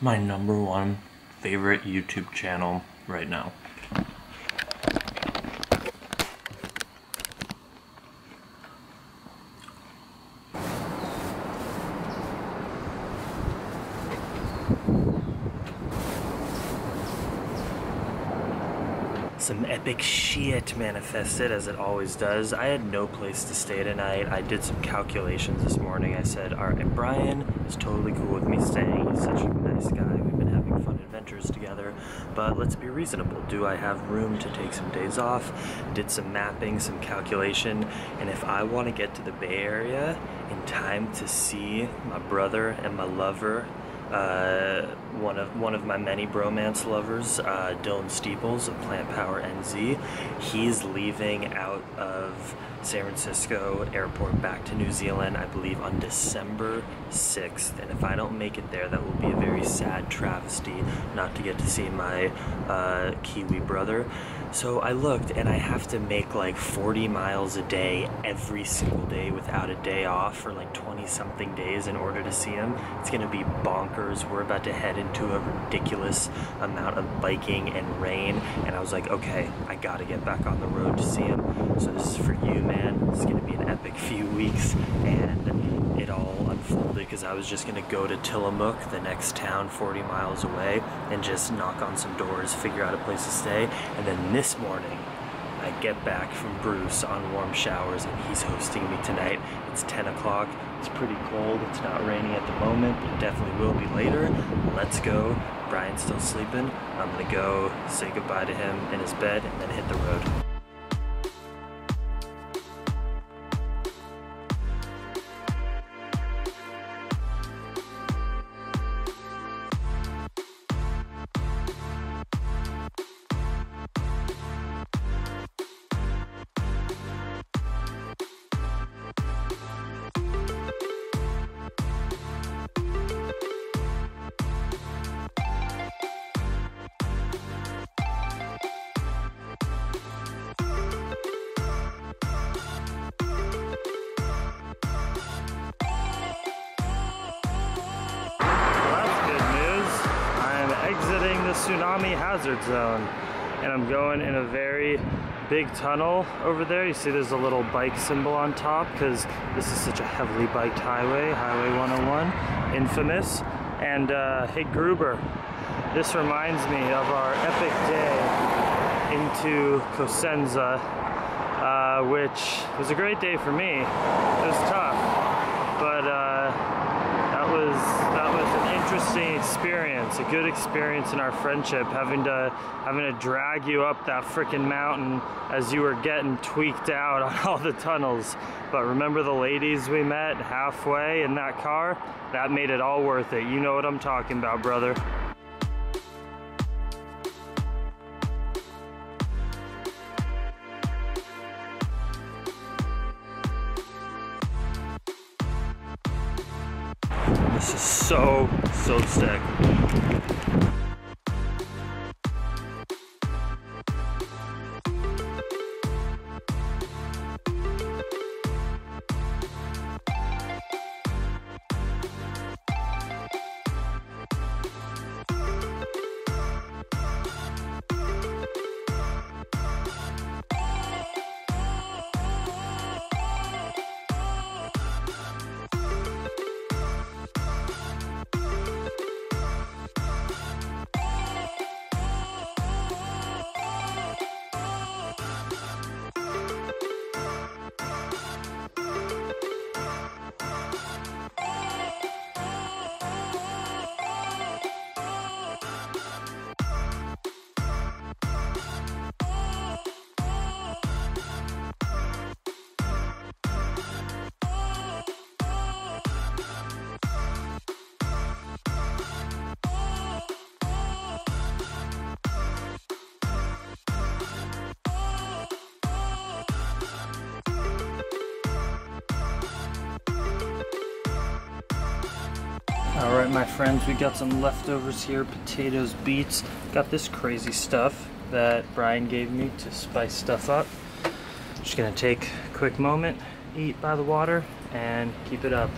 my #1 favorite YouTube channel right now. Some epic shit manifested, as it always does. I had no place to stay tonight. I did some calculations this morning. I said, alright, Brian is totally cool with me staying. He's such a nice guy. We've been having fun adventures together. But let's be reasonable. Do I have room to take some days off? Did some mapping, some calculation. And if I want to get to the Bay Area in time to see my brother and my lover, one of my many bromance lovers, Dylan Steeples of Plant Power NZ, he's leaving out of San Francisco airport back to New Zealand, I believe on December 6th, and if I don't make it there, that will be a very sad travesty not to get to see my Kiwi brother. So I looked, and I have to make like 40 miles a day every single day without a day off for like 20-something days in order to see him. It's gonna be bonkers. We're about to head into a ridiculous amount of biking and rain, and I was like, okay, I gotta get back on the road to see him. So this is for you, man. It's gonna be an epic few weeks, and it all unfolded because I was just gonna go to Tillamook, the next town 40 miles away, and just knock on some doors, figure out a place to stay, and then this morning I get back from Bruce on warm showers, and he's hosting me tonight. It's 10 o'clock. It's pretty cold. It's not raining at the moment, but it definitely will be later. Let's go. Brian's still sleeping. I'm gonna go say goodbye to him in his bed and then hit the road. Exiting the tsunami hazard zone, and I'm going in a very big tunnel over there. You see there's a little bike symbol on top because this is such a heavily biked highway, Highway 101, infamous. And hey Gruber, this reminds me of our epic day into Cosenza, which was a great day for me. It was tough, but that was an interesting experience, a good experience in our friendship, having to drag you up that freaking mountain as you were getting tweaked out on all the tunnels. But remember the ladies we met halfway in that car? That made it all worth it. You know what I'm talking about, brother. This is so sick. Alright my friends, we got some leftovers here, potatoes, beets. Got this crazy stuff that Brian gave me to spice stuff up. Just gonna take a quick moment, eat by the water, and keep it up.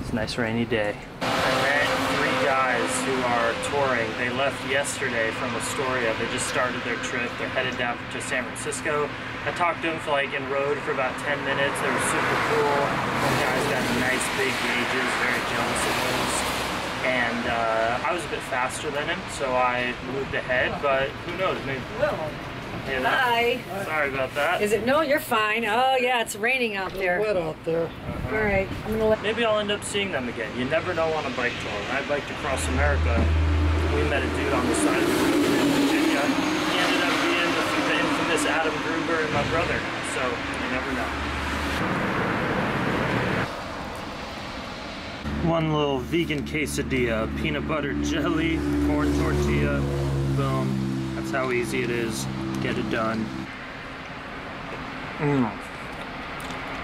It's a nice rainy day. Alright, 3 guys who are touring. They left yesterday from Astoria. They just started their trip. They're headed down to San Francisco. I talked to them for like en road for about 10 minutes. They were super cool. One guy's got nice big gauges, very jealous of those. And I was a bit faster than him, so I moved ahead, but who knows, maybe. Hey, hi. Sorry about that. Is it? No, you're fine. Oh yeah, it's raining out there. Wet out there. All right, I'm gonna let. Maybe I'll end up seeing them again. You never know on a bike tour. When I biked across America, we met a dude on the side of the road in Virginia. He ended up being the infamous Adam Gruber and my brother now, so you never know. One little vegan quesadilla, peanut butter jelly, corn tortilla, boom. That's how easy it is. Get it done.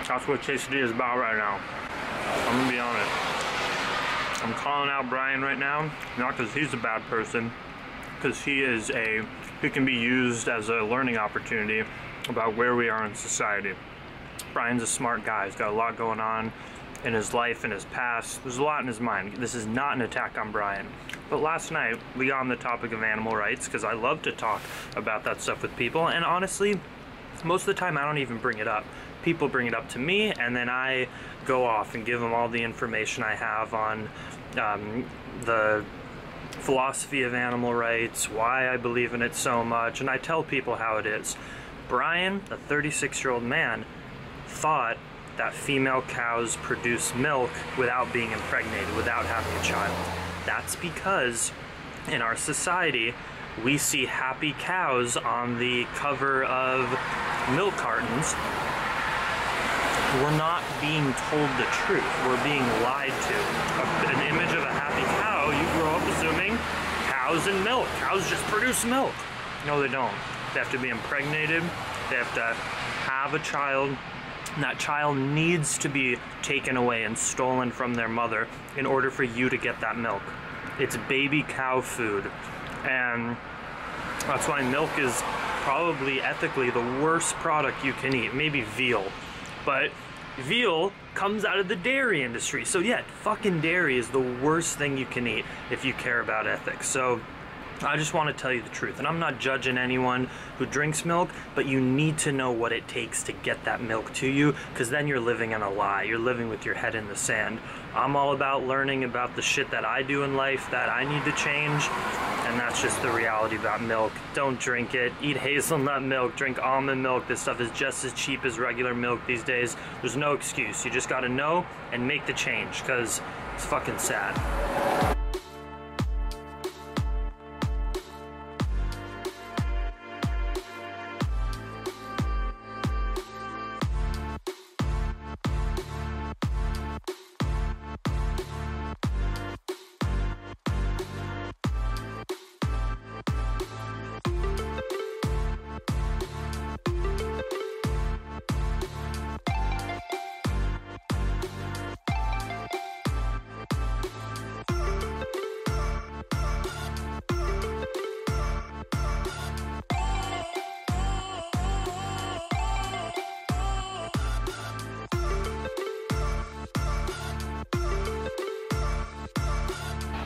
That's what quesadilla is about right now. I'm gonna be honest. I'm calling out Brian right now, not because he's a bad person, because he can be used as a learning opportunity about where we are in society. Brian's a smart guy. He's got a lot going on in his life, in his past. There's a lot in his mind. This is not an attack on Brian. But last night, we got on the topic of animal rights, because I love to talk about that stuff with people, and honestly, most of the time I don't even bring it up. People bring it up to me, and then I go off and give them all the information I have on the philosophy of animal rights, why I believe in it so much, and I tell people how it is. Brian, a 36-year-old man, thought that female cows produce milk without being impregnated, without having a child. That's because in our society, we see happy cows on the cover of milk cartons. We're not being told the truth. We're being lied to. An image of a happy cow, you grow up assuming cows and milk. Cows just produce milk. No, they don't. They have to be impregnated. They have to have a child. And that child needs to be taken away and stolen from their mother in order for you to get that milk. It's baby cow food. And that's why milk is probably ethically the worst product you can eat. Maybe veal. But veal comes out of the dairy industry. So yeah, fucking dairy is the worst thing you can eat if you care about ethics. So I just want to tell you the truth, and I'm not judging anyone who drinks milk, but you need to know what it takes to get that milk to you, because then you're living in a lie. You're living with your head in the sand. I'm all about learning about the shit that I do in life that I need to change, and that's just the reality about milk. Don't drink it. Eat hazelnut milk. Drink almond milk. This stuff is just as cheap as regular milk these days. There's no excuse. You just gotta know and make the change, because it's fucking sad.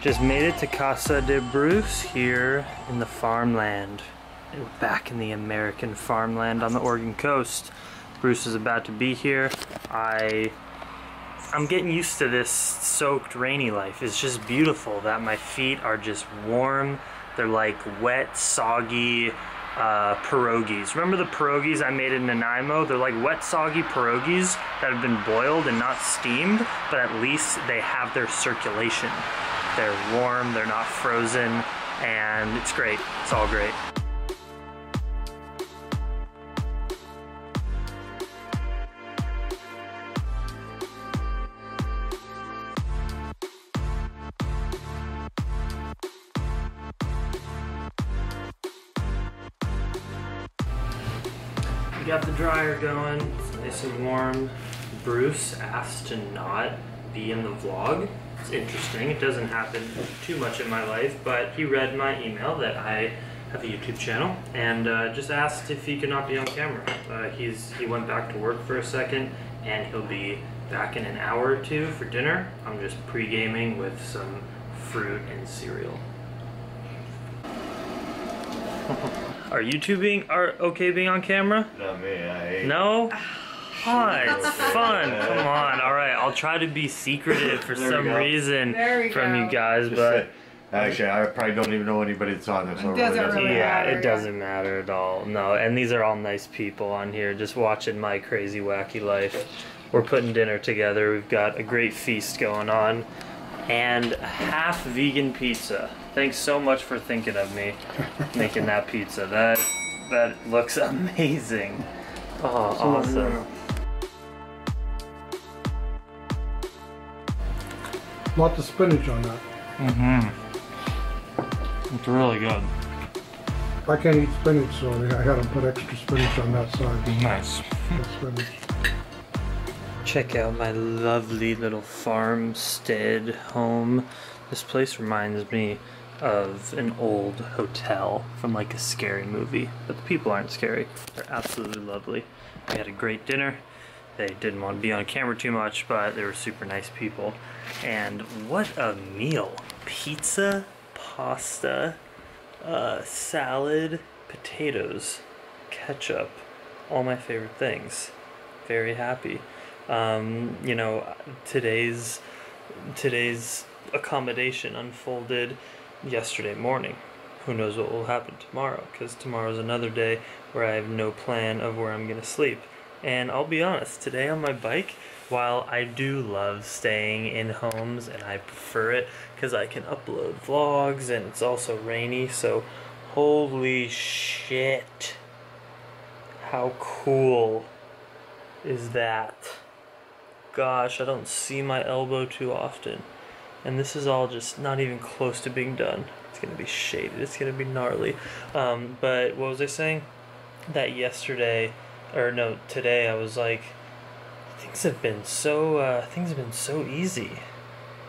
Just made it to Casa de Bruce here in the farmland. We're back in the American farmland on the Oregon coast. Bruce is about to be here. I'm getting used to this soaked, rainy life. It's just beautiful that my feet are just warm. They're like wet, soggy pierogies. Remember the pierogies I made in Nanaimo? They're like wet, soggy pierogies that have been boiled and not steamed, but at least they have their circulation. They're warm, they're not frozen, and it's great. It's all great. We got the dryer going, it's nice and warm. Bruce asked to not be in the vlog. It's interesting, it doesn't happen too much in my life, but he read my email that I have a YouTube channel and just asked if he could not be on camera. He went back to work for a second and he'll be back in an hour or two for dinner. I'm just pre-gaming with some fruit, and cereal. Are you two okay being on camera? Not me, I ate. No? Fun, it's fun. Come on. All right, I'll try to be secretive for some reason from you guys, but actually, I probably don't even know anybody that's on this. It doesn't really matter. It doesn't matter at all. No, and these are all nice people on here, just watching my crazy, wacky life. We're putting dinner together. We've got a great feast going on, and half vegan pizza. Thanks so much for thinking of me, making that pizza. That looks amazing. Oh, awesome. Lots of spinach on that. It's really good. I can't eat spinach, so I had to put extra spinach on that side. Nice. Spinach. Check out my lovely little farmstead home. This place reminds me of an old hotel from like a scary movie, but the people aren't scary. They're absolutely lovely. We had a great dinner. They didn't want to be on camera too much, but they were super nice people. And what a meal. Pizza, pasta, salad, potatoes, ketchup, all my favorite things. Very happy. You know, today's accommodation unfolded yesterday morning. Who knows what will happen tomorrow, because tomorrow's another day where I have no plan of where I'm going to sleep. And I'll be honest, today on my bike, while I do love staying in homes and I prefer it because I can upload vlogs and it's also rainy, so holy shit, how cool is that? Gosh, I don't see my elbow too often. And this is all just not even close to being done. It's going to be shaded, it's going to be gnarly. But what was I saying? That yesterday, or no, today I was like, things have been so easy,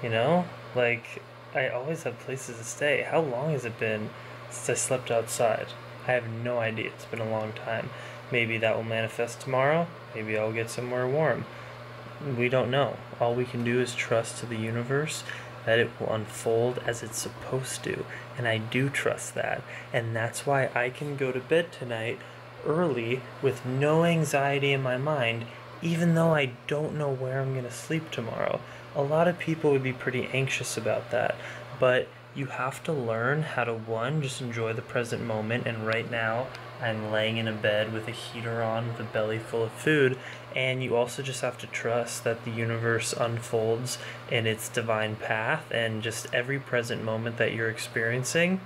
you know? Like, I always have places to stay. How long has it been since I slept outside? I have no idea. It's been a long time. Maybe that will manifest tomorrow. Maybe I'll get somewhere warm. We don't know. All we can do is trust to the universe that it will unfold as it's supposed to. And I do trust that. And that's why I can go to bed tonight early with no anxiety in my mind, even though I don't know where I'm going to sleep tomorrow. A lot of people would be pretty anxious about that, but you have to learn how to, one, just enjoy the present moment, and right now I'm laying in a bed with a heater on with a belly full of food, and you also just have to trust that the universe unfolds in its divine path, and just every present moment that you're experiencing,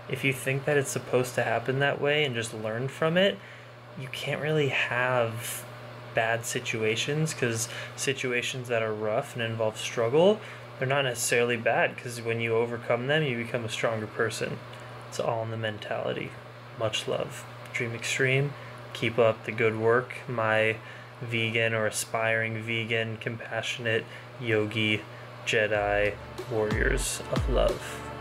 if you think that it's supposed to happen that way and just learn from it, you can't really have bad situations, because situations that are rough and involve struggle, they're not necessarily bad, because when you overcome them, you become a stronger person. It's all in the mentality. Much love. Dream extreme. Keep up the good work, my vegan or aspiring vegan, compassionate, yogi, Jedi warriors of love.